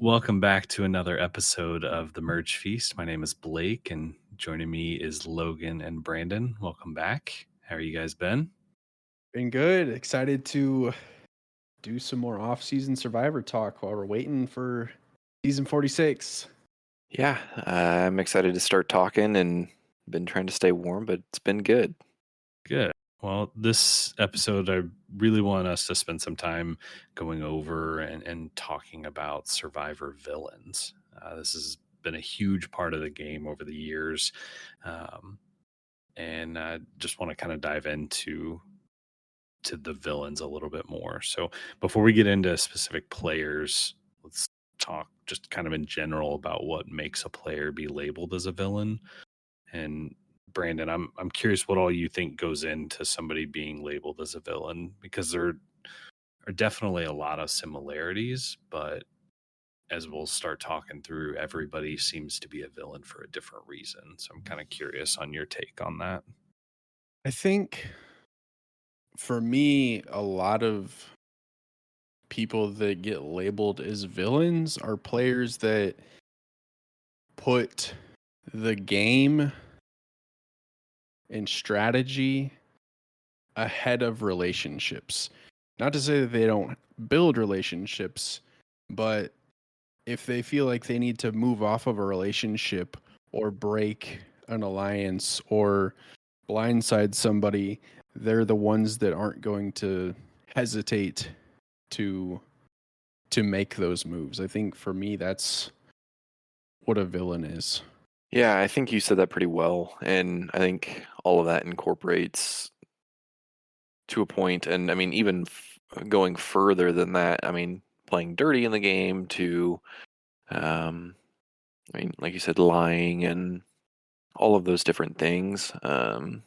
Welcome back to another episode of the Merge Feast. My name is Blake, and joining me is Logan and Brandon. Welcome back. How are you guys been? Been good. Excited to do some more off-season Survivor talk while we're waiting for season 46. Yeah, I'm excited to start talking and been trying to stay warm, but it's been good. Good. Well, this episode, I really want us to spend some time going over and talking about Survivor villains. This has been a huge part of the game over the years. And just want to kind of dive into the villains a little bit more. So before we get into specific players, let's talk just kind of in general about what makes a player be labeled as a villain. And Brandon, I'm curious what all you think goes into somebody being labeled as a villain, because there are definitely a lot of similarities, but as we'll start talking through, everybody seems to be a villain for a different reason. So I'm kind of curious on your take on that. I think for me, a lot of people that get labeled as villains are players that put the game and strategy ahead of relationships. Not to say that they don't build relationships, but if they feel like they need to move off of a relationship or break an alliance or blindside somebody, they're the ones that aren't going to hesitate to make those moves. I think for me that's what a villain is. Yeah, I think you said that pretty well, and I think all of that incorporates to a point, and I mean, even going further than that, I mean, playing dirty in the game to, I mean, like you said, lying and all of those different things. I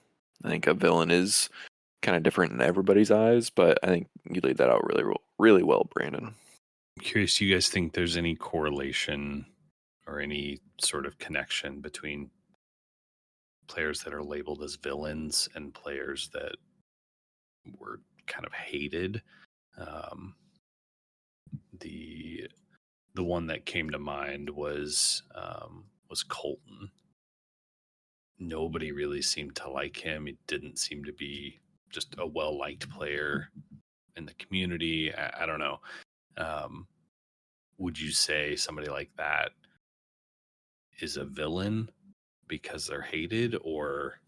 think a villain is kind of different in everybody's eyes, but I think you laid that out really well, Brandon. I'm curious, do you guys think there's any correlation or any sort of connection between players that are labeled as villains and players that were kind of hated? Um, the one that came to mind was Colton. Nobody really seemed to like him. He didn't seem to be just a well liked player in the community. I don't know. Um, would you say somebody like that is a villain because they're hated, or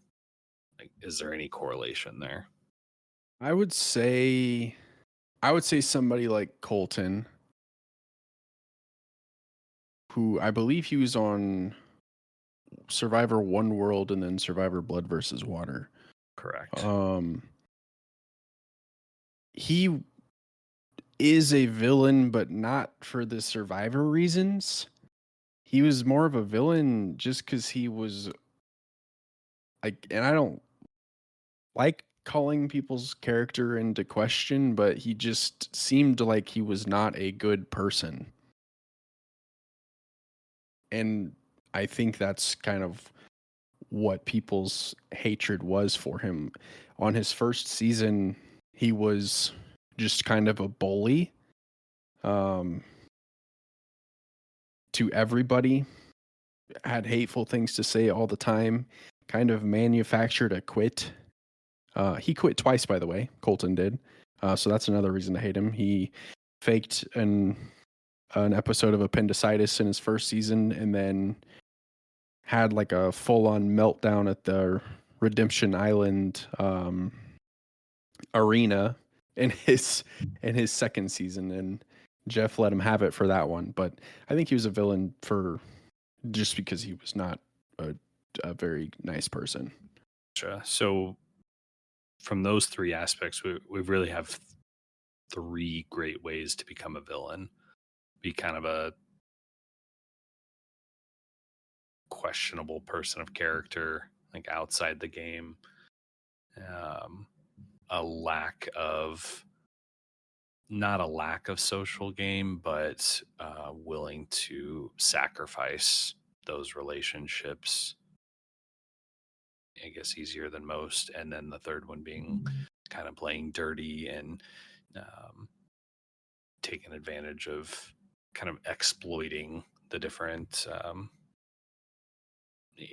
like, is there any correlation there? I would say somebody like Colton, who I believe he was on Survivor One World and then Survivor Blood versus Water. Correct. He is a villain, but not for the Survivor reasons. He was more of a villain just because he was like, and I don't like calling people's character into question, but he just seemed like he was not a good person. And I think that's kind of what people's hatred was for him. On his first season, he was just kind of a bully to everybody, had hateful things to say all the time, kind of manufactured a quit. He quit twice, by the way. Colton did. So that's another reason to hate him. He faked an episode of appendicitis in his first season and then had like a full-on meltdown at the Redemption Island arena in his second season, and Jeff let him have it for that one. But I think he was a villain for just because he was not a very nice person. So from those three aspects, we really have three great ways to become a villain. Be kind of a questionable person of character, like outside the game. A lack of, not a lack of social game, but willing to sacrifice those relationships, I guess, easier than most. And then the third one being kind of playing dirty and taking advantage of kind of exploiting the different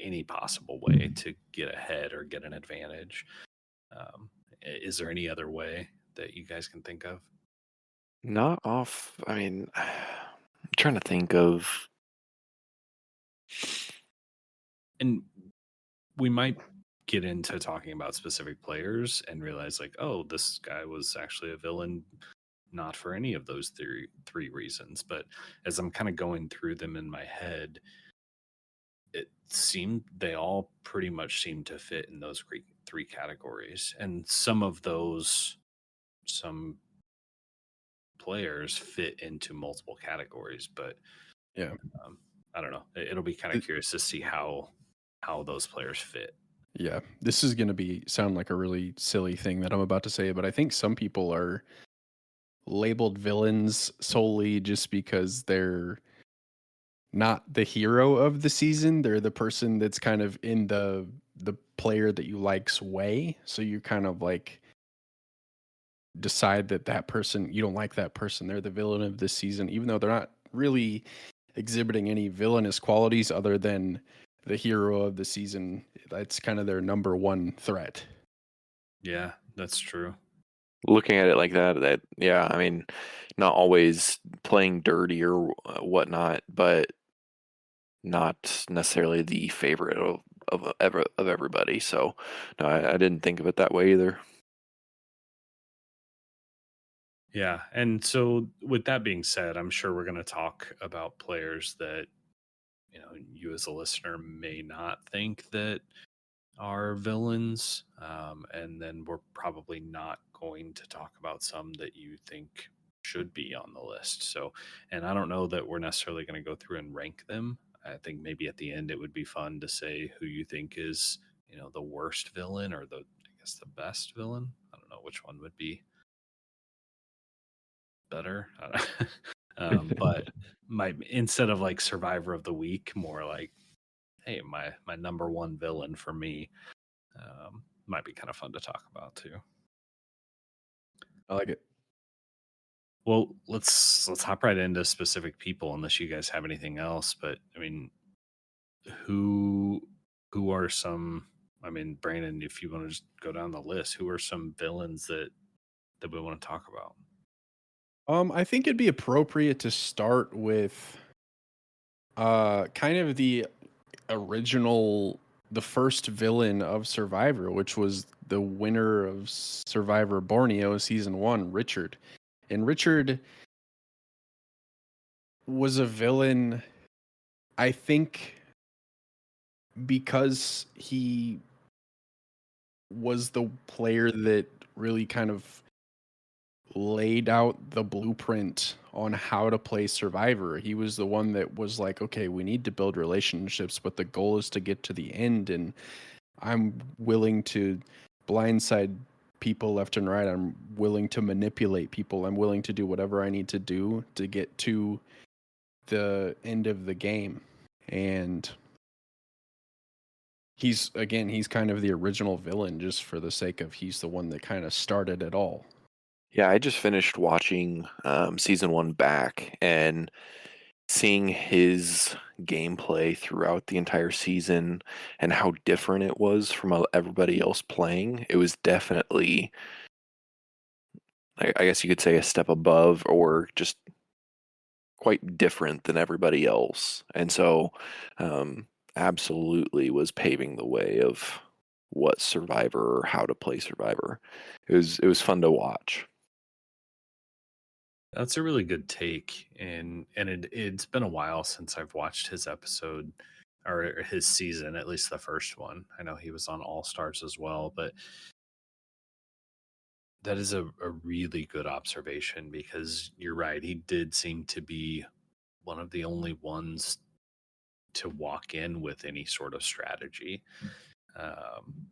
any possible way to get ahead or get an advantage. Is there any other way that you guys can think of? Not off. I mean, I'm trying to think of. And we might get into talking about specific players and realize like, oh, this guy was actually a villain not for any of those three reasons. But as I'm kind of going through them in my head, it seemed they all pretty much seem to fit in those three categories. And some players fit into multiple categories, but Yeah. um, I don't know. It'll be kind of curious to see how those players fit. Yeah. This is going to be sound like a really silly thing that I'm about to say, but I think some people are labeled villains solely just because they're not the hero of the season. They're the person that's kind of in the player that you like's way. So you kind of like decide that that person, you don't like that person. They're the villain of this season, even though they're not really exhibiting any villainous qualities other than the hero of the season. That's kind of their number one threat. Yeah, that's true. Looking at it like that, yeah, I mean, not always playing dirty or whatnot, but not necessarily the favorite of everybody. So, no, I didn't think of it that way either. Yeah. And so with that being said, I'm sure we're going to talk about players that, you as a listener may not think that are villains. And then we're probably not going to talk about some that you think should be on the list. So, and I don't know that we're necessarily going to go through and rank them. I think maybe at the end it would be fun to say who you think is, the worst villain or the best villain. I don't know which one would be better. I don't- but my instead of like survivor of the week, more like, hey, my number one villain for me might be kind of fun to talk about too. I like it. Well, let's hop right into specific people, unless you guys have anything else. But I mean, who who are some? I mean, Brandon, if you want to just go down the list, who are some villains that we want to talk about? I think it'd be appropriate to start with kind of the original, the first villain of Survivor, which was the winner of Survivor Borneo season 1, Richard. And Richard was a villain, I think, because he was the player that really kind of laid out the blueprint on how to play Survivor. He was the one that was like, okay, we need to build relationships, but the goal is to get to the end. And I'm willing to blindside people left and right. I'm willing to manipulate people. I'm willing to do whatever I need to do to get to the end of the game. And he's kind of the original villain just for the sake of he's the one that kind of started it all. Yeah, I just finished watching season one back and seeing his gameplay throughout the entire season and how different it was from everybody else playing. It was definitely, I guess you could say, a step above or just quite different than everybody else. And so, absolutely was paving the way of what Survivor or how to play Survivor. It was fun to watch. That's a really good take, and it's been a while since I've watched his episode or his season, at least the first one. I know he was on All Stars as well, but that is a really good observation because you're right. He did seem to be one of the only ones to walk in with any sort of strategy. Um,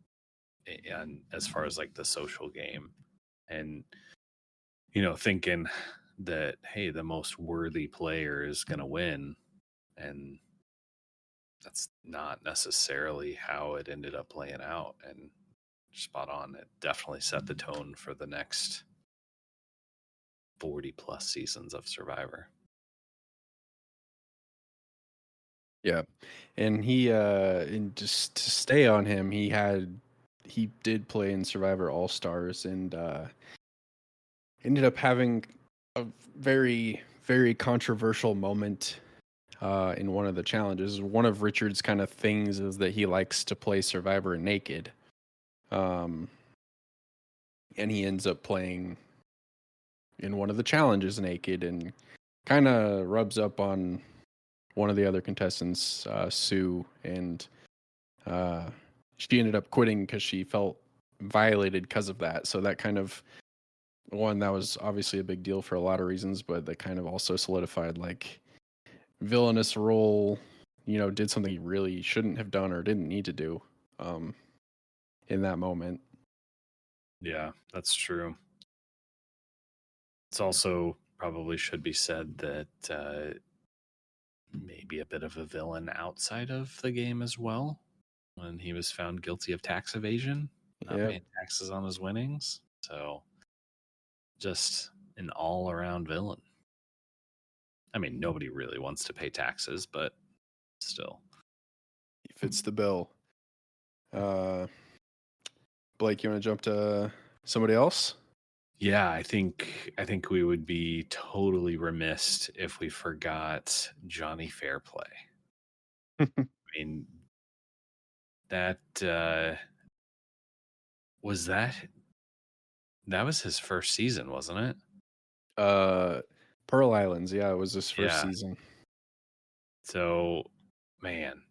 and as far as like the social game and, thinking that, hey, the most worthy player is going to win. And that's not necessarily how it ended up playing out. And spot on. It definitely set the tone for the next 40 plus seasons of Survivor. Yeah. And and just to stay on him, he did play in Survivor All Stars and ended up having a very, very controversial moment in one of the challenges. One of Richard's kind of things is that he likes to play Survivor naked. Um, and he ends up playing in one of the challenges naked and kind of rubs up on one of the other contestants, Sue, and uh, she ended up quitting because she felt violated because of that. So that kind of one that was obviously a big deal for a lot of reasons, but that kind of also solidified like villainous role. Did something he really shouldn't have done or didn't need to do um, in that moment. Yeah, that's true. It's also probably should be said that maybe a bit of a villain outside of the game as well when he was found guilty of tax evasion, not Yeah, paying taxes on his winnings. So just an all around villain. I mean, nobody really wants to pay taxes, but still. he fits the bill. Blake, you want to jump to somebody else? Yeah, I think we would be totally remiss if we forgot Johnny Fairplay. I mean, that was that was his first season, wasn't it? uh, Pearl Islands. Yeah, it was his first Yeah. season. So, man,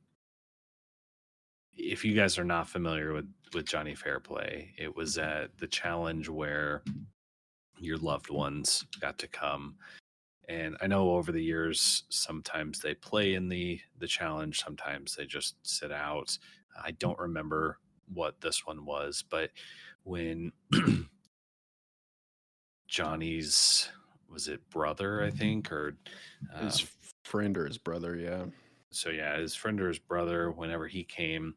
if you guys are not familiar with Johnny Fairplay, it was at the challenge where your loved ones got to come. And I know over the years, sometimes they play in the challenge, sometimes they just sit out. I don't remember what this one was, but when Johnny's was it brother, I think, or His um, friend or his brother. Yeah. so yeah, his friend or his brother, whenever he came,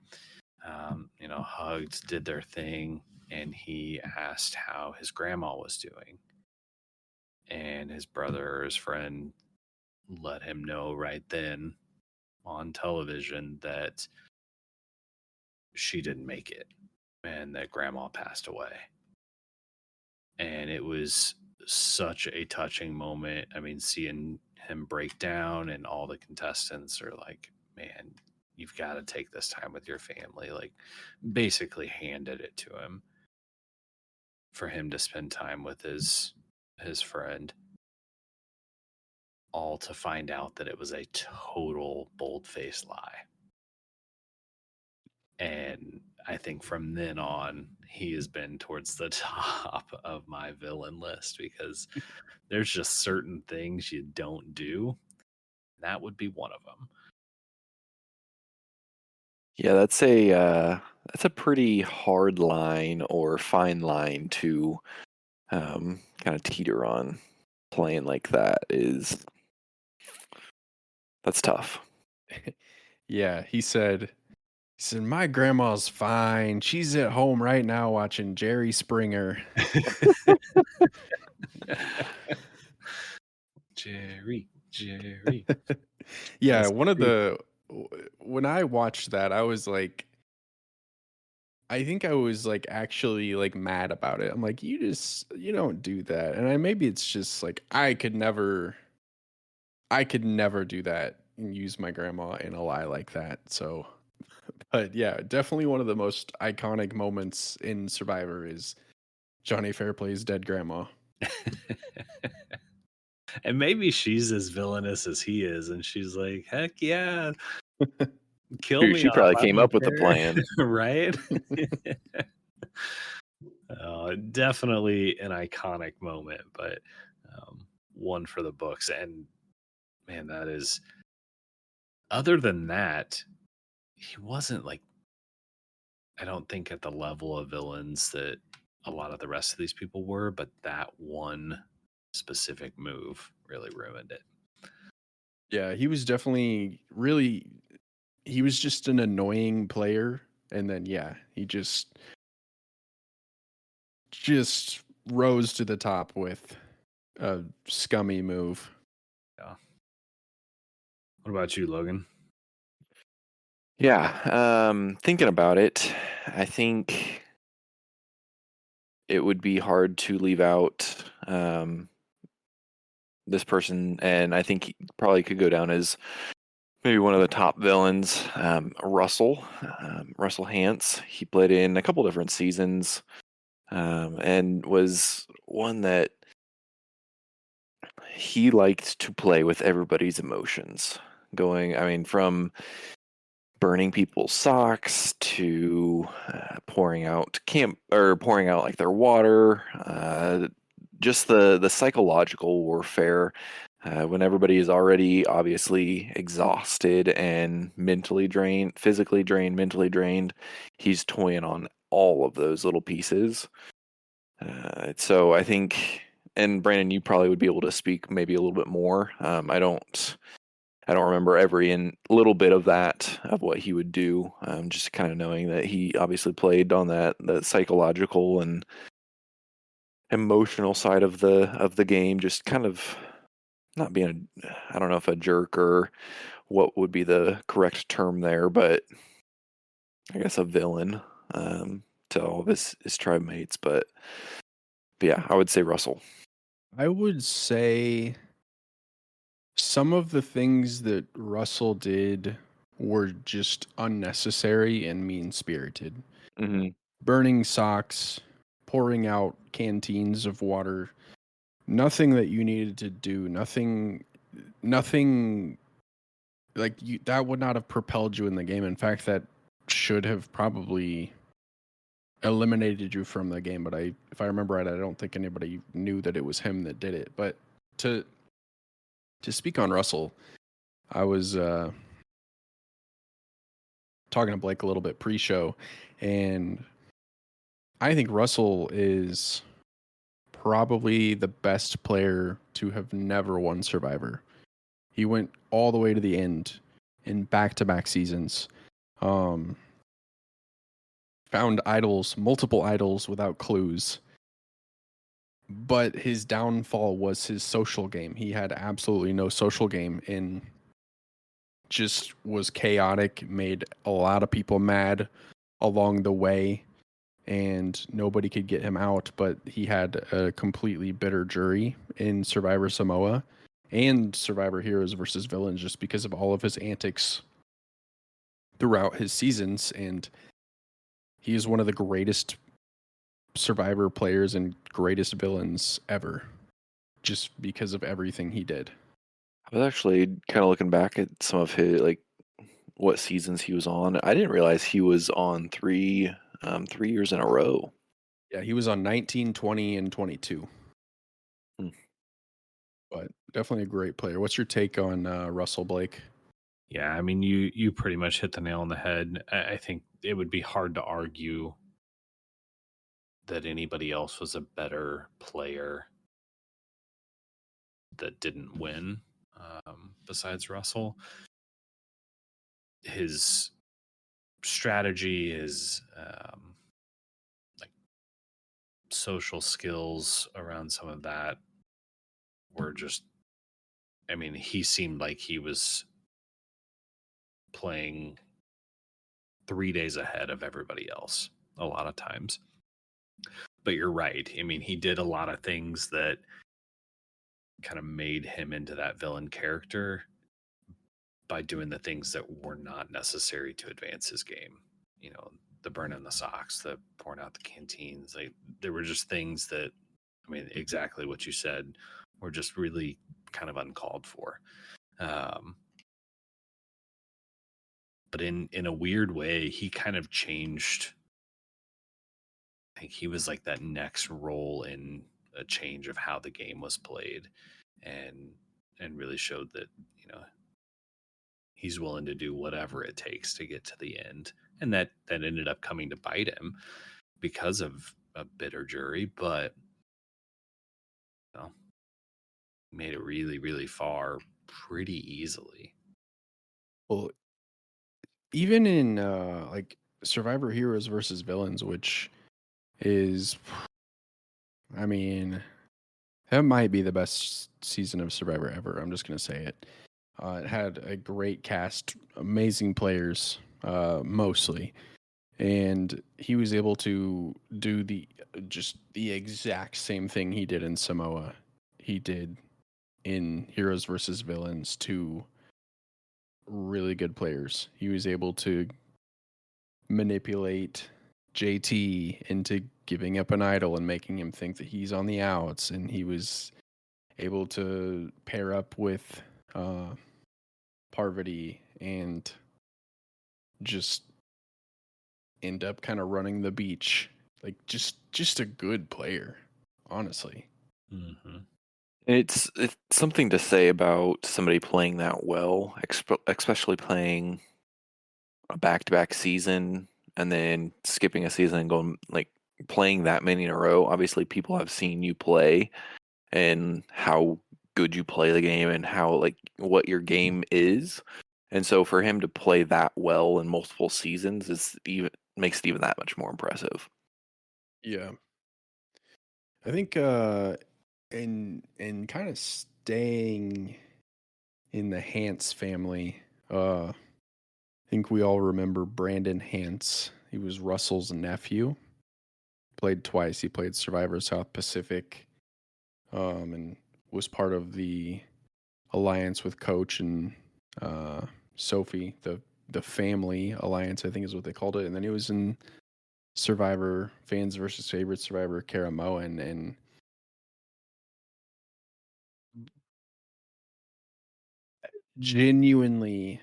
hugged, did their thing, and he asked how his grandma was doing. And his brother or his friend let him know right then on television that she didn't make it and that grandma passed away. And it was such a touching moment. I mean, seeing him break down and all the contestants are like, man, you've got to take this time with your family. Like, basically handed it to him for him to spend time with his friend, all to find out that it was a total bold-faced lie. And I think from then on, he has been towards the top of my villain list because there's just certain things you don't do. That would be one of them. Yeah, that's a pretty hard line or fine line to kind of teeter on. Playing like that that's tough. Yeah, he said, my grandma's fine. She's at home right now watching Jerry Springer. Jerry, Jerry. Yeah, Yes, one of indeed. when I watched that, I think I was like actually like mad about it. I'm like, you don't do that. And maybe it's just like I could never do that and use my grandma in a lie like that. So, but yeah, definitely one of the most iconic moments in Survivor is Johnny Fairplay's dead grandma. And maybe she's as villainous as he is, and she's like, heck yeah, kill me She off. probably I came don't up with the care. plan. Right? Definitely an iconic moment, but one for the books. And man, that is, other than that, he wasn't like, I don't think at the level of villains that a lot of the rest of these people were, but that one specific move really ruined it. Yeah, he was definitely really he was just an annoying player, and then yeah, he just rose to the top with a scummy move. Yeah. What about you, Logan? Yeah, thinking about it, I think it would be hard to leave out this person, and I think he probably could go down as maybe one of the top villains, Russell Hantz. He played in a couple different seasons, and was one that he liked to play with everybody's emotions. Going, I mean, from burning people's socks to pouring out like their water, just the psychological warfare when everybody is already obviously exhausted and mentally drained, physically drained, mentally drained. He's toying on all of those little pieces. So I think, and Brandon, you probably would be able to speak maybe a little bit more. I don't remember every little bit of that of what he would do. Just kind of knowing that he obviously played on that psychological and emotional side of the game. Just kind of not being I don't know if a jerk or what would be the correct term there, but I guess a villain to all of his tribe mates. But yeah, I would say Russell. I would say some of the things that Russell did were just unnecessary and mean spirited. Hmm. Burning socks, pouring out canteens of water, nothing that you needed to do, nothing like you that would not have propelled you in the game. In fact, that should have probably eliminated you from the game, but if I remember right, I don't think anybody knew that it was him that did it. But to speak on Russell, I was talking to Blake a little bit pre-show, and I think Russell is probably the best player to have never won Survivor. He went all the way to the end in back-to-back seasons. Found idols, multiple idols without clues. But his downfall was his social game. He had absolutely no social game and just was chaotic, made a lot of people mad along the way, and nobody could get him out. But he had a completely bitter jury in Survivor Samoa and Survivor Heroes versus Villains just because of all of his antics throughout his seasons. And he is one of the greatest Survivor players and greatest villains ever just because of everything he did. I was actually kind of looking back at some of his like what seasons he was on. I didn't realize he was on 3 years in a row. Yeah, he was on 19, 20, and 22. Hmm. But definitely a great player. What's your take on Russell Blake? Yeah, I mean, you pretty much hit the nail on the head. I think it would be hard to argue that anybody else was a better player that didn't win besides Russell. His strategy, his like social skills around some of that were just, I mean, he seemed like he was playing 3 days ahead of everybody else a lot of times. But you're right. I mean, he did a lot of things that kind of made him into that villain character by doing the things that were not necessary to advance his game. You know, the burning the socks, the pouring out the canteens. There were just things that, I mean, exactly what you said, were just really kind of uncalled for. But in a weird way, he kind of changed. I think he was like that next role in a change of how the game was played, and really showed that, you know, he's willing to do whatever it takes to get to the end. And that ended up coming to bite him because of a bitter jury, but you know, made it really, really far pretty easily. Well, even in like Survivor Heroes versus Villains, which is, I mean, that might be the best season of Survivor ever. I'm just going to say it. It had a great cast, amazing players, mostly, and he was able to do the exact same thing he did in Samoa. He did in Heroes versus Villains, two really good players. He was able to manipulate JT into giving up an idol and making him think that he's on the outs, and he was able to pair up with Parvati and just end up kind of running the beach. Like just a good player, honestly. Mm-hmm. It's something to say about somebody playing that well, especially playing a back-to-back season and then skipping a season and going like playing that many in a row. Obviously, people have seen you play and how good you play the game and how like what your game is. And so for him to play that well in multiple seasons is even makes it even that much more impressive. Yeah. I think in kind of staying in the Hance family, I think we all remember Brandon Hance. He was Russell's nephew. Played twice. He played Survivor South Pacific, and was part of the alliance with Coach and Sophie, the family alliance, I think is what they called it. And then he was in Survivor Fans versus Favorite Survivor Karamoan, and genuinely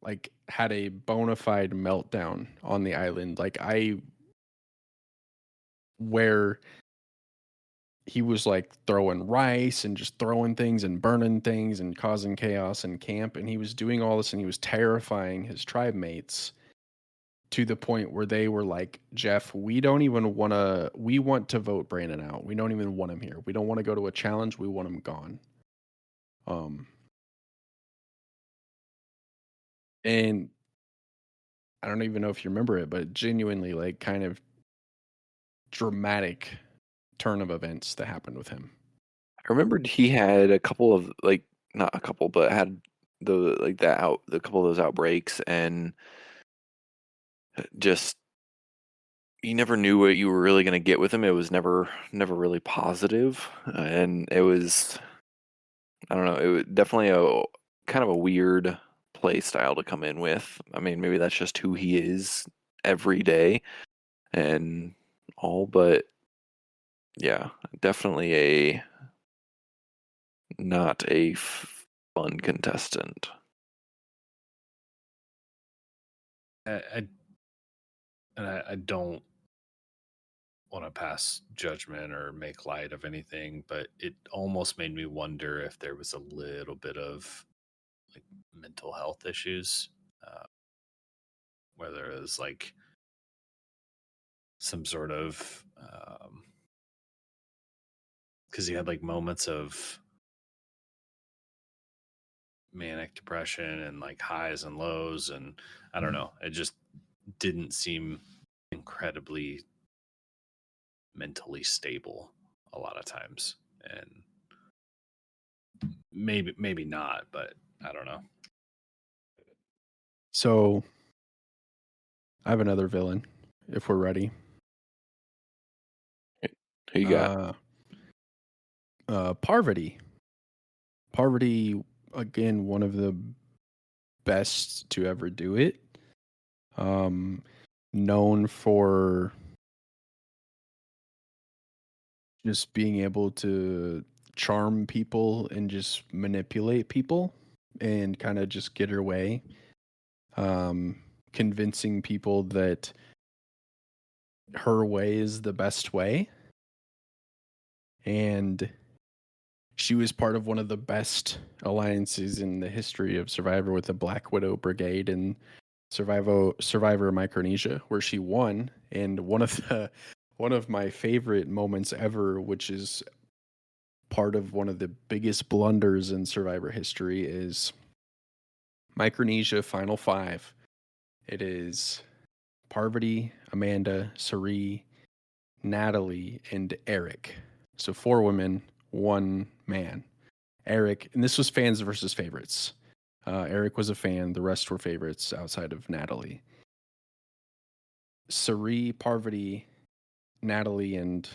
like had a bona fide meltdown on the island. Like where he was like throwing rice and just throwing things and burning things and causing chaos in camp. And he was doing all this and he was terrifying his tribe mates to the point where they were like, Jeff, we want to vote Brandon out. We don't even want him here. We don't want to go to a challenge. We want him gone. And I don't even know if you remember it, but genuinely like kind of dramatic turn of events that happened with him. I remembered he had a couple of like not a couple, but had the couple of those outbreaks and just you never knew what you were really going to get with him. It was never really positive, and it was I don't know. It was definitely a kind of a weird play style to come in with. I mean, maybe that's just who he is every day and all, but yeah, definitely a not a fun contestant. I don't want to pass judgment or make light of anything, but it almost made me wonder if there was a little bit of like mental health issues, whether it was like some sort of because he had like moments of manic depression and like highs and lows, and I don't know, it just didn't seem incredibly mentally stable a lot of times. And maybe not, but I don't know. So I have another villain if we're ready. Who you got? Parvati. Parvati, again, one of the best to ever do it. Known for just being able to charm people and just manipulate people and kind of just get her way. Convincing people that her way is the best way. And she was part of one of the best alliances in the history of Survivor with the Black Widow Brigade and Survivor Micronesia, where she won. And one of my favorite moments ever, which is part of one of the biggest blunders in Survivor history, is Micronesia Final Five. It is Parvati, Amanda, Sari, Natalie, and Eric. So 4 women, 1 man. Eric, and this was fans versus favorites. Eric was a fan. The rest were favorites outside of Natalie. Sari, Parvati, Natalie, and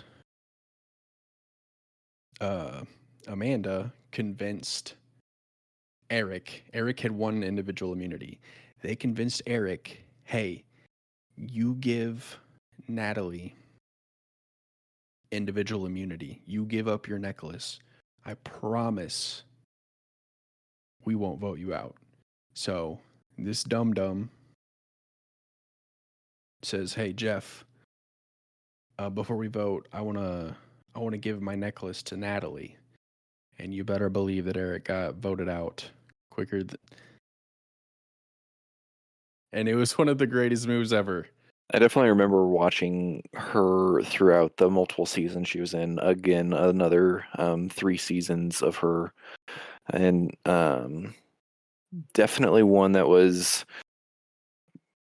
Amanda convinced Eric. Eric had won individual immunity. They convinced Eric, hey, you give Natalie individual immunity. You give up your necklace. I promise we won't vote you out. So this dum-dum says, hey, Jeff, before we vote, I want to give my necklace to Natalie. And you better believe that Eric got voted out quicker. And it was one of the greatest moves ever. I definitely remember watching her throughout the multiple seasons she was in. Again, another 3 seasons of her, and definitely one that was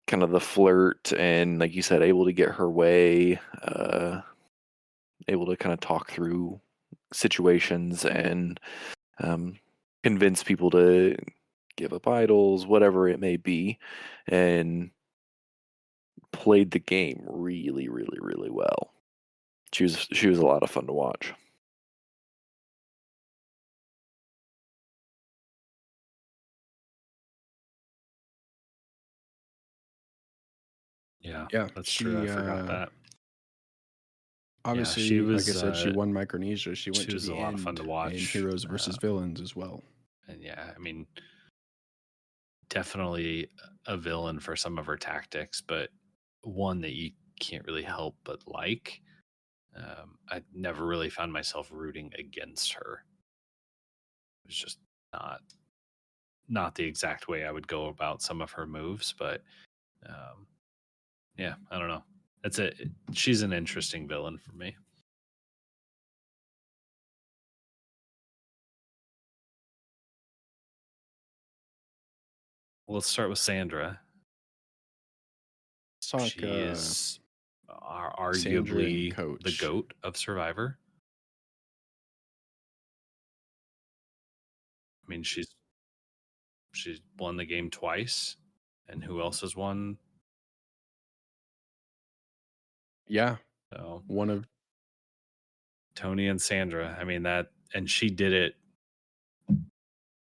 kind of the flirt and, like you said, able to get her way, able to kind of talk through situations and convince people to give up idols, whatever it may be, and played the game really, really, really well. She was a lot of fun to watch. Yeah, Yeah, that's true. I forgot that. Obviously, she like I was, said, she won Micronesia. She went she to was the a lot of end fun to in watch. Heroes versus Villains as well. And yeah, I mean, definitely a villain for some of her tactics, but one that you can't really help but like. I never really found myself rooting against her. It was just not the exact way I would go about some of her moves, but yeah, I don't know. She's an interesting villain for me. Well, let's start with Sandra. Let's talk, She is Sandra and arguably the Coach. GOAT of Survivor. I mean, she's won the game twice, and who else has won? Yeah, So one of Tony and Sandra. I mean and she did it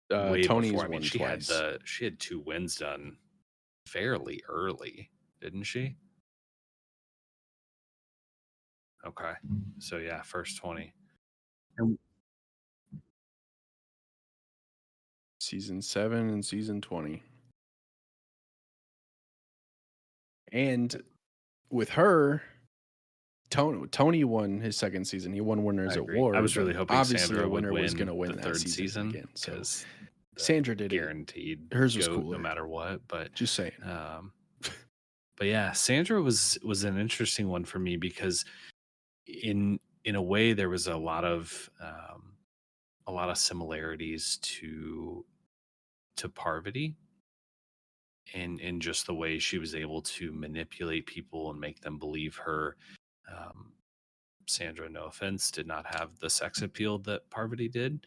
way Tony's before. I mean, won she twice. had 2 wins done fairly early, didn't she? Okay, so yeah, first 20. Season 7 and season 20. And with her, Tony won his second season. He won Winners I at agree. War. I was really but hoping obviously Sandra a would winner was going win to win the that third season again. So because Sandra did guaranteed it. Hers was GOAT cooler. no matter what. But just saying. But yeah, Sandra was an interesting one for me because in a way there was a lot of similarities to Parvati in just the way she was able to manipulate people and make them believe her. Sandra, no offense, did not have the sex appeal that Parvati did.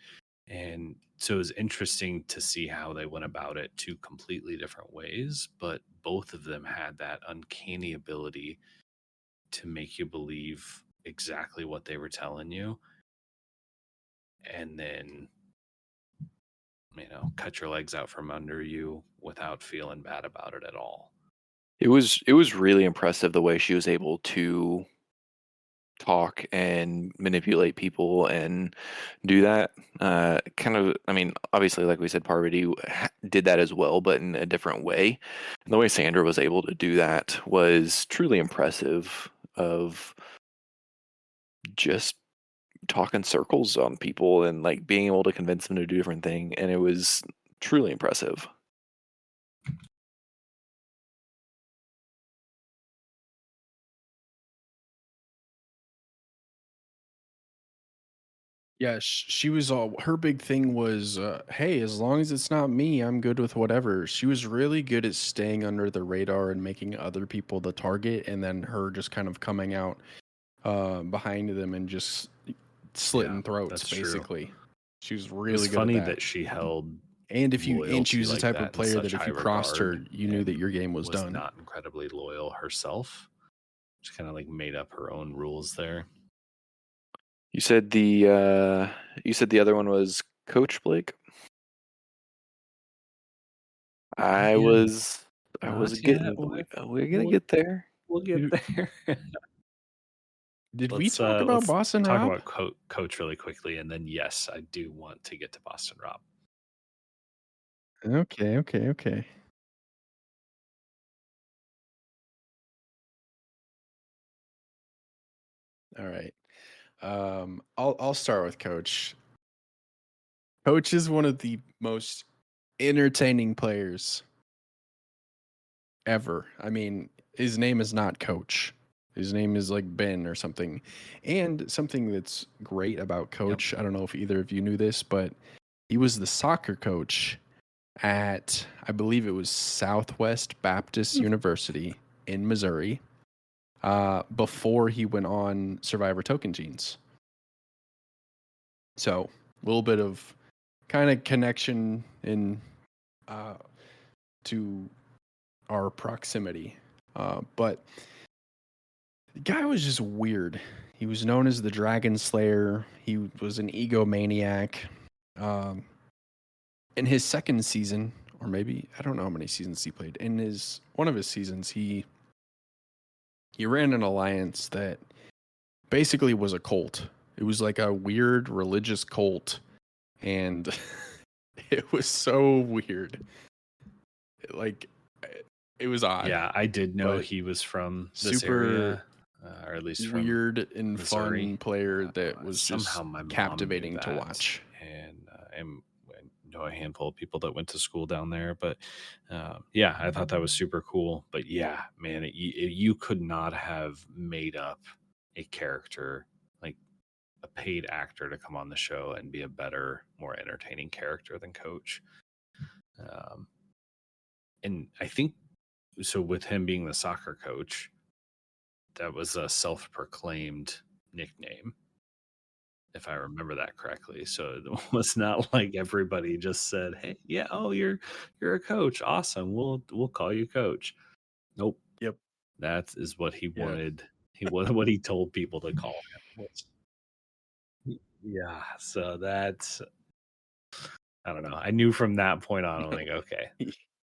And so it was interesting to see how they went about it 2 completely different ways, but both of them had that uncanny ability to make you believe exactly what they were telling you. And then, cut your legs out from under you without feeling bad about it at all. It was really impressive the way she was able to talk and manipulate people and do that. Kind of, I mean, obviously, like we said, Parvati did that as well, but in a different way. And the way Sandra was able to do that was truly impressive. Of just talking circles on people and like being able to convince them to do different thing, and it was truly impressive. Yeah, she was all her big thing was, hey, as long as it's not me, I'm good with whatever. She was really good at staying under the radar and making other people the target, and then her just kind of coming out behind them and just slitting throats, that's true. basically. She was It really was good funny at that she held And if you and she loyalty was the like type of that in player that such if high you crossed her, regard you knew that and your game was was done. not incredibly loyal herself. She kind of like made up her own rules there. You said the other one was Coach Blake. I was Not yet. getting. We're gonna get there. We'll get there. Did we talk about let's Boston talk Rob? about Coach really quickly, and then yes, I do want to get to Boston Rob. Okay. All right. I'll start with Coach. Coach is one of the most entertaining players ever. I mean, his name is not Coach. His name is like Ben or something. And something that's great about Coach, I don't know if either of you knew this, but he was the soccer coach at, I believe it was Southwest Baptist University in Missouri, before he went on Survivor Token Genes. So a little bit of kind of connection in to our proximity. But the guy was just weird. He was known as the Dragon Slayer. He was an egomaniac. In his second season, or maybe I don't know how many seasons he played. In his one of his seasons, he ran an alliance that basically was a cult. It was like a weird religious cult, and it was so weird. Like, it was odd. Yeah, I did know but he was from this super area, or at least from weird and Missouri. fun player that was somehow just my mom knew captivating to that, watch. and I know a handful of people that went to school down there. But yeah, I thought that was super cool. But yeah, man, you could not have made up a character, like a paid actor, to come on the show and be a better, more entertaining character than Coach. And I think so, with him being the soccer coach, that was a self-proclaimed nickname, if I remember that correctly. So it was not like everybody just said, "Hey, yeah, oh, you're a coach, awesome. We'll call you Coach." Nope, Yep. that is what he Yeah. wanted. What he told people to call him. Yeah, so that's, I don't know. I knew from that point on, I'm like, okay, He,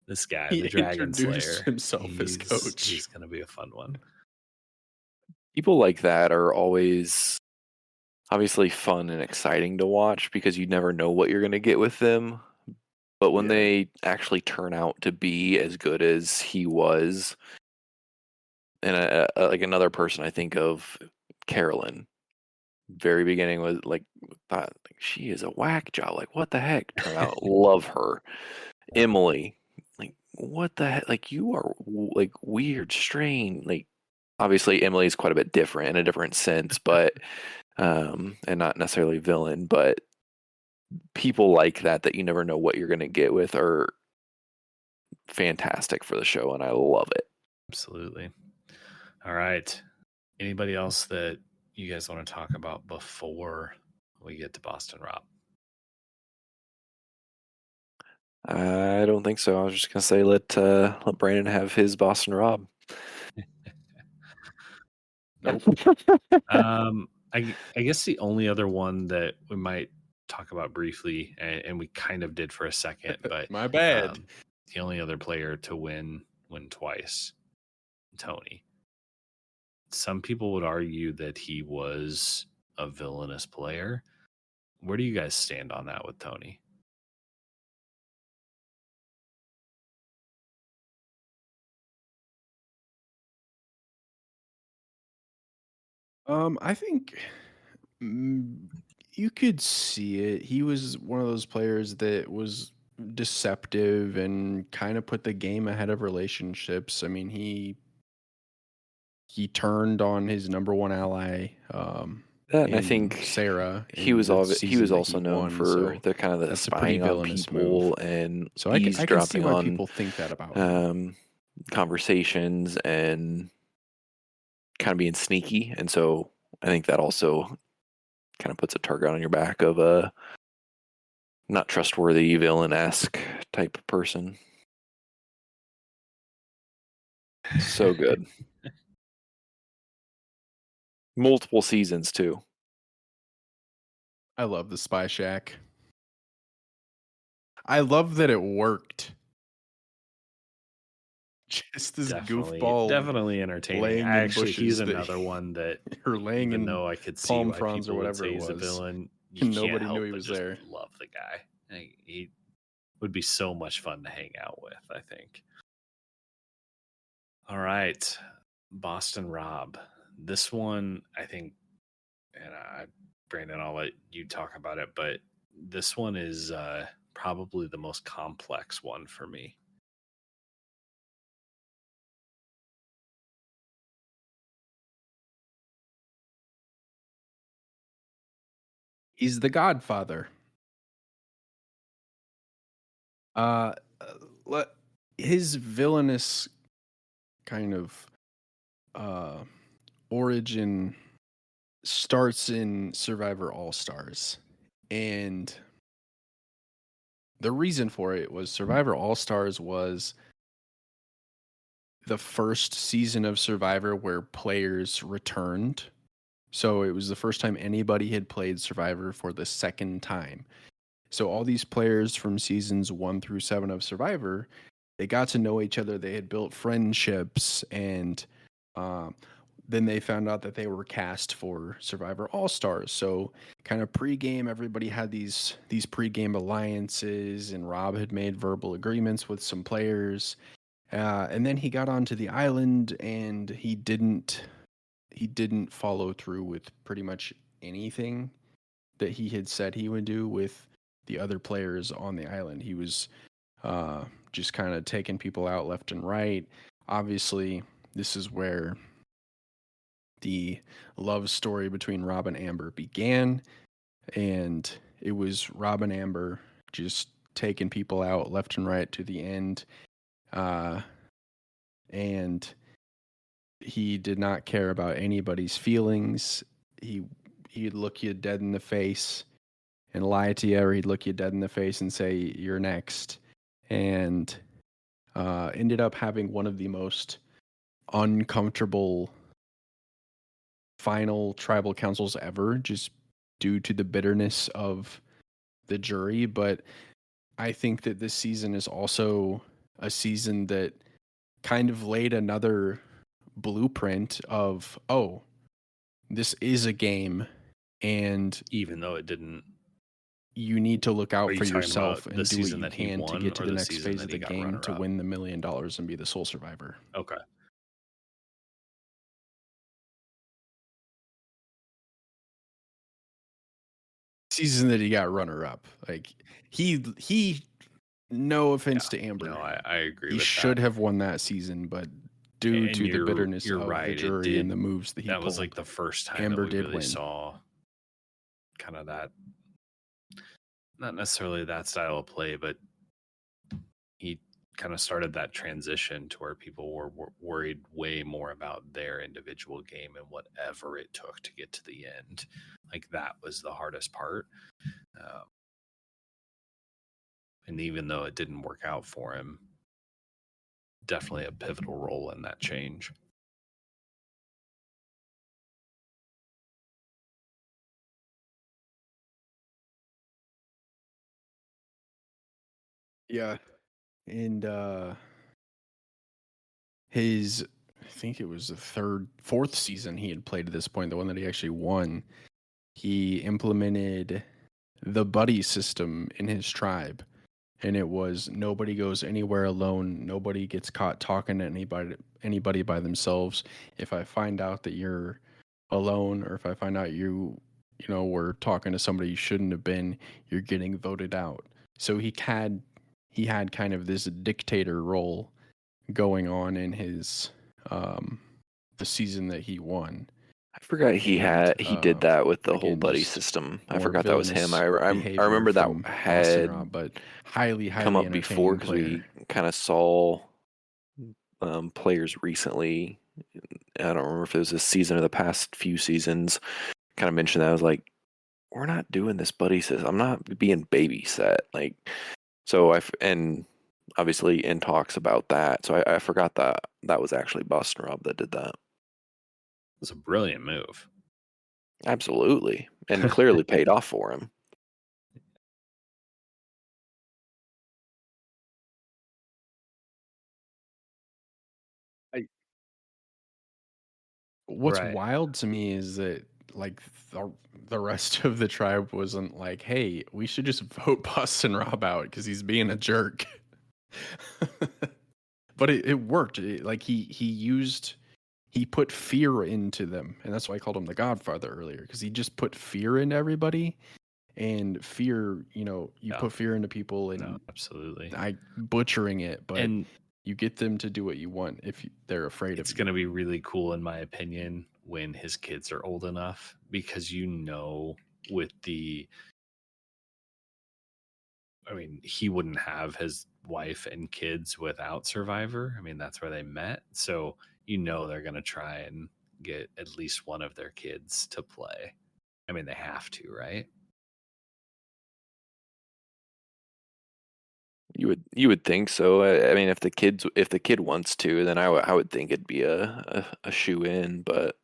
this guy, he the Dragon introduced Slayer, himself as Coach. he's gonna be a fun one. People like that are always obviously fun and exciting to watch because you never know what you're gonna get with them. But when Yeah. they actually turn out to be as good as he was, and like another person I think of, Carolyn, very beginning was like, thought like, she is a whack job. Like, what the heck? Turn out love her. Emily, like, what the heck? Like, you are like weird, strange. Like, obviously Emily is quite a bit different in a different sense, but and not necessarily villain, but people like that you never know what you're gonna get with are fantastic for the show, and I love it. Absolutely. All right. Anybody else that you guys want to talk about before we get to Boston Rob? I don't think so. I was just gonna say let Brandon have his Boston Rob. Nope. I guess the only other one that we might talk about briefly, and we kind of did for a second, but My bad. the only other player to win twice, Tony. Some people would argue that he was a villainous player. Where do you guys stand on that with Tony? I think you could see it. He was one of those players that was deceptive and kind of put the game ahead of relationships. I mean, he turned on his number one ally, That, and I in think Sarah he was in the he was season that he also known won. for So the kind of the that's a pretty spying on villainous people move. and So I can see eavesdropping why on people think that about him. conversations and kind of being sneaky. And so I think that also kind of puts a target on your back of not trustworthy, villain-esque type of person. So good. Multiple seasons too. I love the Spy Shack. I love that it worked. Just this goofball Definitely entertaining. laying in Actually, he's bushes that another one that, or laying even in though I could see palm why fronds or people would whatever say it he's a was, villain, you and can't nobody knew help he but was just there. love the guy. He would be so much fun to hang out with, I think. All right, Boston Rob. This one, I think, and Brandon, I'll let you talk about it, but this one is probably the most complex one for me. He's the Godfather. Uh, his villainous kind of origin starts in Survivor All Stars, and the reason for it was Survivor All Stars was the first season of Survivor where players returned. So it was the first time anybody had played Survivor for the second time. So all these players from seasons 1 through 7 of Survivor, they got to know each other. They had built friendships, and then they found out that they were cast for Survivor All Stars. So kind of pregame, everybody had these pregame alliances, and Rob had made verbal agreements with some players. And then he got onto the island, and he didn't follow through with pretty much anything that he had said he would do with the other players on the island. He was just kind of taking people out left and right. Obviously, this is where the love story between Rob and Amber began, and it was Rob and Amber just taking people out left and right to the end. And he did not care about anybody's feelings. He'd look you dead in the face and lie to you, or he'd look you dead in the face and say you're next. And ended up having one of the most uncomfortable final tribal councils ever, just due to the bitterness of the jury. But I think that this season is also a season that kind of laid another blueprint of, oh, this is a game, and Even though it didn't. you need to look Are out you for talking yourself about the and do what season you that he can to won get to or the the next season phase that of he the got game to runner-up? win the $1 million and be the sole survivor. Okay. Season that he got runner up. Like he no offense to Amber. No, I agree He with should that. have won that season, but due And to the bitterness you're of right. the It jury and did. the moves that he That pulled, was like the first time Amber that we did really win. saw kind of that, not necessarily that style of play, but he kind of started that transition to where people were worried way more about their individual game and whatever it took to get to the end. Like that was the hardest part. And even though it didn't work out for him, definitely a pivotal role in that change. Yeah. And his, I think it was the fourth season he had played at this point, the one that he actually won, he implemented the buddy system in his tribe. And it was nobody goes anywhere alone. Nobody gets caught talking to anybody by themselves. If I find out that you're alone, or if I find out you were talking to somebody you shouldn't have been, you're getting voted out. So he had kind of this dictator role going on in his the season that he won. I forgot he did that with the whole again, buddy just system. I more forgot that was him. I behavior remember that from Boston had Rob, but highly come up before entertaining because player. we kind of saw players recently. I don't remember if it was this season or the past few seasons. Kind of mentioned that. I was like, we're not doing this buddy system. I'm not being babysat. Like, so and obviously in talks about that. So I forgot that that was actually Boston Rob that did that. It's a brilliant move. Absolutely. And clearly paid off for him. I What's Right. wild to me is that like the rest of the tribe wasn't like, "Hey, we should just vote Boston Rob out because he's being a jerk." But it worked. Like he put fear into them, and that's why I called him the Godfather earlier because he just put fear into everybody. And fear, you Yeah. put fear into people, No, and absolutely. I butchering it, but And you get them to do what you want if they're afraid of it's you. going to be really cool, in my opinion, when his kids are old enough, because with the, I mean, he wouldn't have his wife and kids without Survivor. I mean, that's where they met. So, they're going to try and get at least one of their kids to play. I mean, they have to, right? You would think so. I mean, if the kid wants to, then I would think it'd be a shoe in. But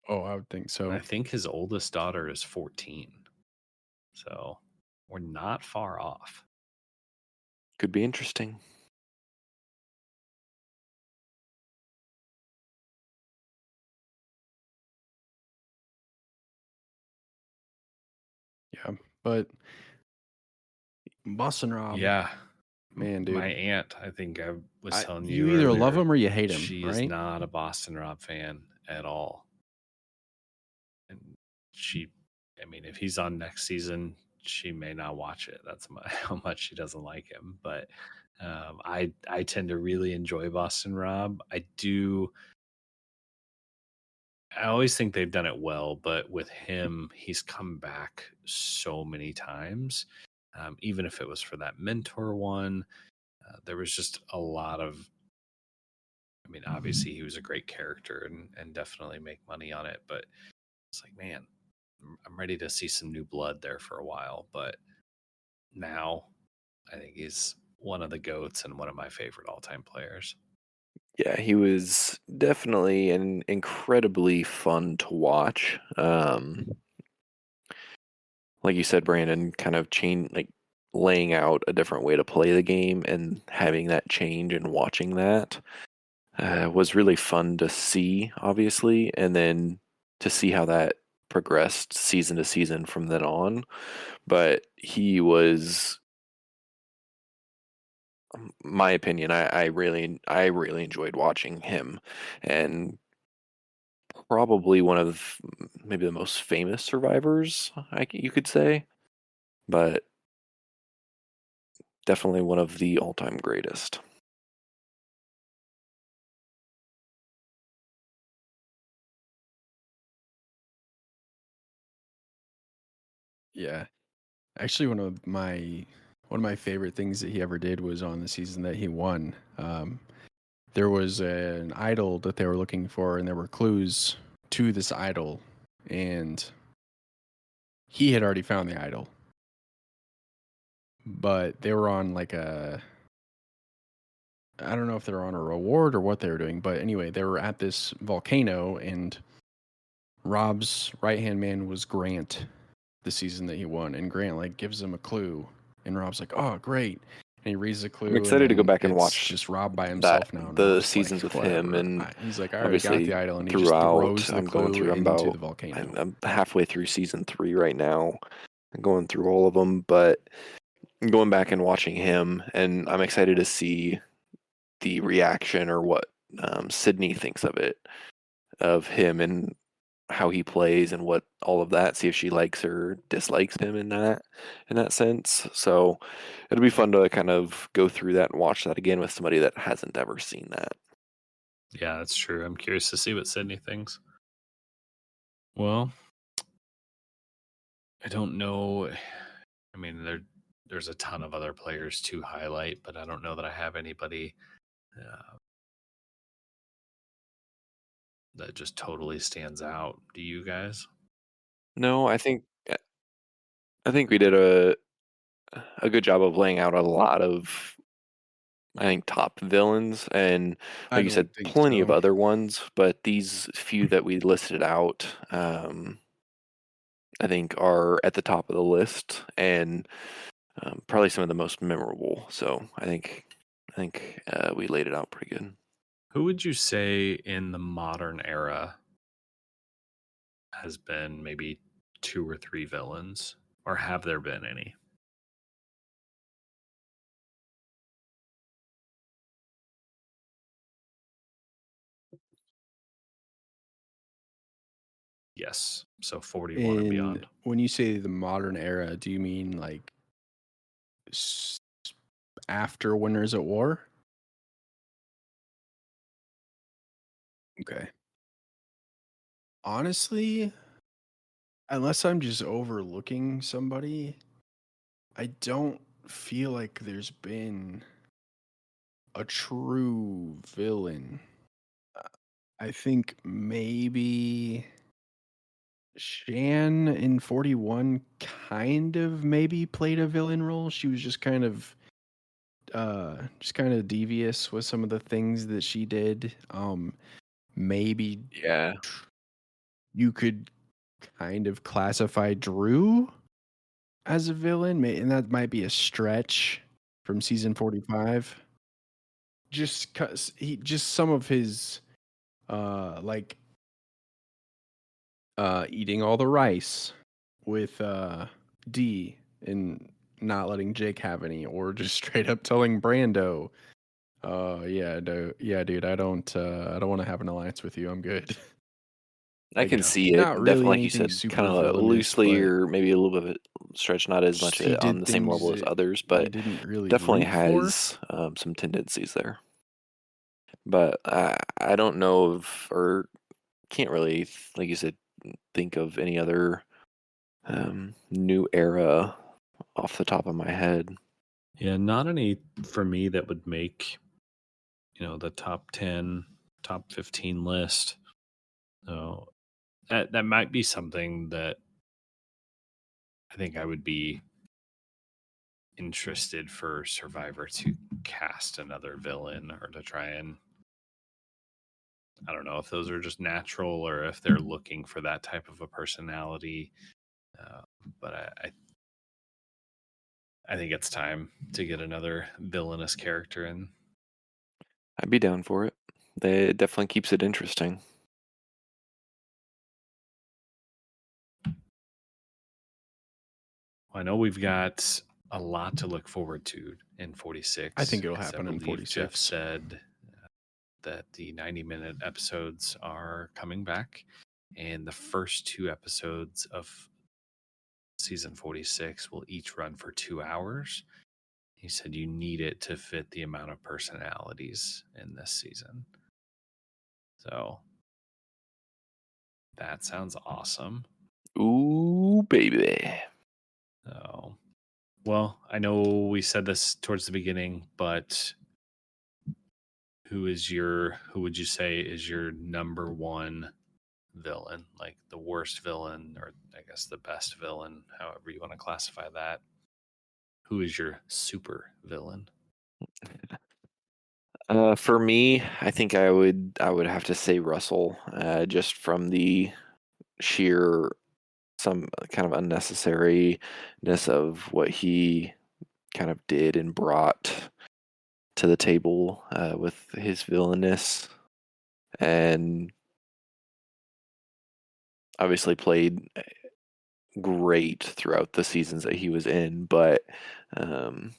Oh, I would think And so. I think his oldest daughter is 14. So, we're not far off. could be interesting. Yeah, but Boston Rob, Yeah. man, My dude, aunt, I think I was telling you you either love earlier, him or you hate him, she is right? not a Boston Rob fan at all. And she, I mean, if he's on next season, she may not watch it. That's how much she doesn't like him. But I tend to really enjoy Boston Rob. I always think they've done it well, but with him, he's come back so many times. Even if it was for that mentor one, there was just a lot of. I mean, obviously, he was a great character and definitely make money on it. But it's like, man, I'm ready to see some new blood there for a while. But now, I think he's one of the goats and one of my favorite all time players. Yeah, he was definitely an incredibly fun to watch. Like you said, Brandon, kind of laying out a different way to play the game and having that change and watching that was really fun to see, obviously, and then to see how that progressed season to season from then on. But he was, my opinion, I really enjoyed watching him, and probably one of maybe the most famous survivors, you could say, but definitely one of the all-time greatest. Yeah. Actually, one of my favorite things that he ever did was on the season that he won. There was an idol that they were looking for, and there were clues to this idol, and he had already found the idol, but they were on like I don't know if they were on a reward or what they were doing, but anyway, they were at this volcano, and Rob's right hand man was Grant the season that he won, and Grant like gives him a clue, and Rob's like, "Oh, great!" And he reads the I'm clue, and excited to go then back and it's watch just Rob by that himself now, and the Rob's like, seasons with him, "Whatever." and He's like, "I already got the obviously idol," and he just throughout throws the I'm going clue through I'm into the about volcano. I'm halfway through season 3 right now. I'm going through all of them, but going back and watching him, and I'm excited to see the reaction or what Sydney thinks of it, of him and how he plays and what all of that. See if she likes or dislikes him in that sense. So it'll be fun to kind of go through that and watch that again with somebody that hasn't ever seen that. Yeah, that's true. I'm curious to see what Sydney thinks. Well, I don't know. I mean, there's a ton of other players to highlight, but I don't know that I have anybody uh, that just totally stands out. Do you guys? No, I think I think we did a good job of laying out a lot of, I think, top villains, and I like you don't said, think plenty of so. other ones. But these few that we listed out, I think, are at the top of the list, and probably some of the most memorable. So I think we laid it out pretty good. Who would you say in the modern era has been maybe 2 or 3 villains, or have there been any? Yes. So 41 and In beyond. when you say the modern era, do you mean like s- after Winners at War? Okay. Honestly, unless I'm just overlooking somebody, I don't feel like there's been a true villain. Uh, I think maybe Shan in 41 kind of maybe played a villain role. She was just kind of devious with some of the things that she did. Maybe Yeah, you could kind of classify Drew as a villain, and that might be a stretch from season 45. Just cuz he just some of his like eating all the rice with D and not letting Jake have any, or just straight up telling Brando, yeah, dude, I don't want to have an alliance with you. I'm good. I Like, can Yeah. see it. not really Definitely, like you anything said, kind super of villainous, loosely, but or maybe a little bit of a stretch, not as much he on did the same things level as that others, you but didn't really definitely root for. has some tendencies there. But I don't know of, or can't really, like you said, think of any other new era off the top of my head. Yeah, not any for me that would make, the top 10, top 15 list. So that might be something that I think I would be interested for Survivor to cast another villain, or to try and, I don't know if those are just natural or if they're looking for that type of a personality. Uh, but I think it's time to get another villainous character in. I'd be down for it. It definitely keeps it interesting. I know we've got a lot to look forward to in I 46, think it'll because I happen in believe Jeff 46. said that the 90-minute episodes are coming back, and the first 2 episodes of season 46 will each run for 2 hours. He said you need it to fit the amount of personalities in this season. So that sounds awesome. Ooh, baby. So, well, I know we said this towards the beginning, but who would you say is your number one villain? Like the worst villain, or I guess the best villain, however you want to classify that. Who is your super villain? For me, I think I would have to say Russell, just from the sheer some kind of unnecessariness of what he kind of did and brought to the table with his villainous, and obviously played great throughout the seasons that he was in, but um,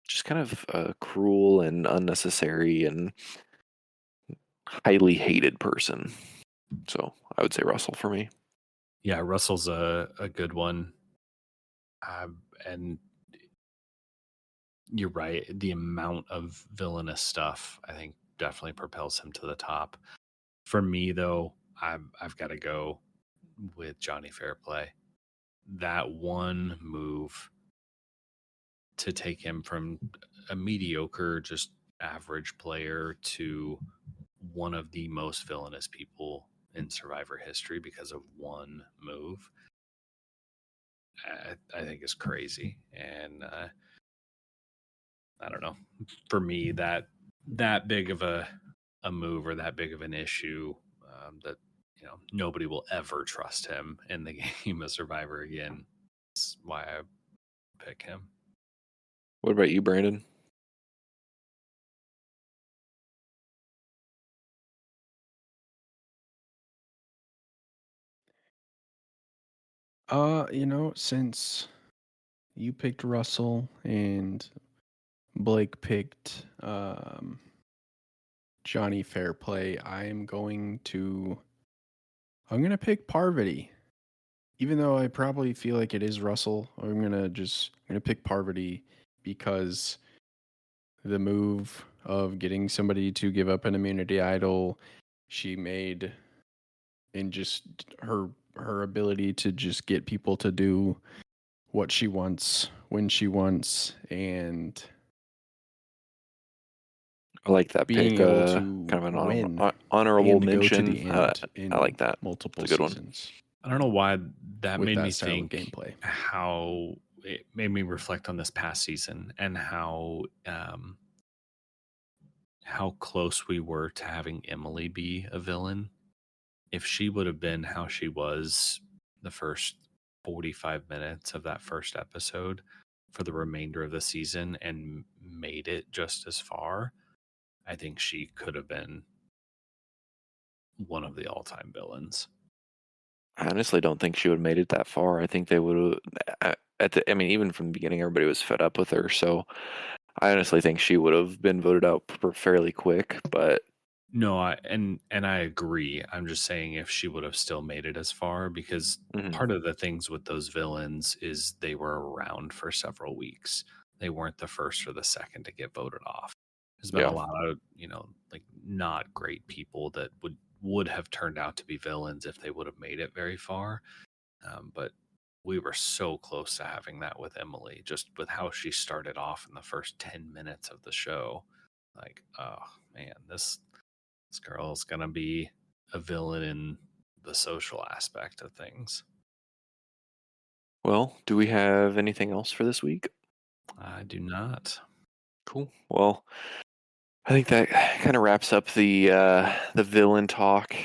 just kind of a cruel and unnecessary and highly hated person. So I would say Russell for me. Yeah, Russell's a good one. And you're right. The amount of villainous stuff, I think, definitely propels him to the top. For me, though, I've got to go with Johnny Fairplay. That one move to take him from a mediocre, just average player to one of the most villainous people in Survivor history because of one move. I think is crazy. And I don't know. For me, that big of a move or that big of an issue, that nobody will ever trust him in the game of Survivor again. That's why I pick him. What about you, Brandon? Since you picked Russell and Blake picked Johnny Fairplay, I'm gonna pick Parvati. Even though I probably feel like it is Russell, I'm gonna pick Parvati because the move of getting somebody to give up an immunity idol she made, and just her ability to just get people to do what she wants when she wants, and I like that being pick. able to Kind of an win honorable and go to the mention. end I in like that. multiple It's a good one. seasons I don't know why that with made me that style of think gameplay. how it made me reflect on this past season and how close we were to having Emily be a villain. If she would have been how she was the first 45 minutes of that first episode for the remainder of the season and made it just as far, I think she could have been one of the all-time villains. I honestly don't think she would have made it that far. I think they would have. I mean, even from the beginning, everybody was fed up with her. So I honestly think she would have been voted out fairly quick. But No, and I agree. I'm just saying if she would have still made it as far, because mhm, part of the things with those villains is they were around for several weeks. They weren't the first or the second to get voted off. There's been a yeah, lot of, like not great people that would have turned out to be villains if they would have made it very far. But we were so close to having that with Emily, just with how she started off in the first 10 minutes of the show. Like, oh man, this girl's gonna be a villain in the social aspect of things. well, do we have anything else for this week? I do not. Cool. Well, I think that kind of wraps up the villain talk.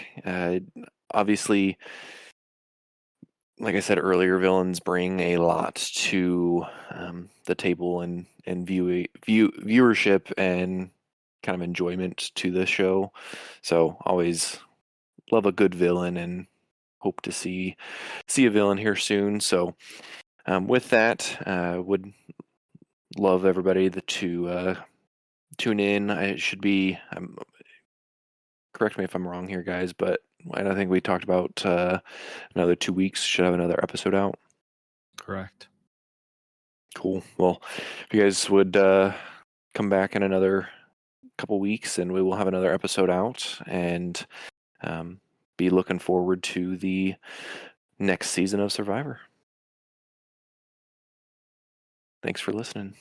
Obviously, like I said earlier, villains bring a lot to the table and viewership and kind of enjoyment to the show. So always love a good villain and hope to see a villain here soon. So with that, would love everybody to tune in. I should be. Correct me if I'm wrong here, guys, but I don't think we talked about another 2 weeks. Should have another episode out. Correct. Cool. Well, if you guys would come back in another couple weeks, and we will have another episode out, and be looking forward to the next season of Survivor. Thanks for listening.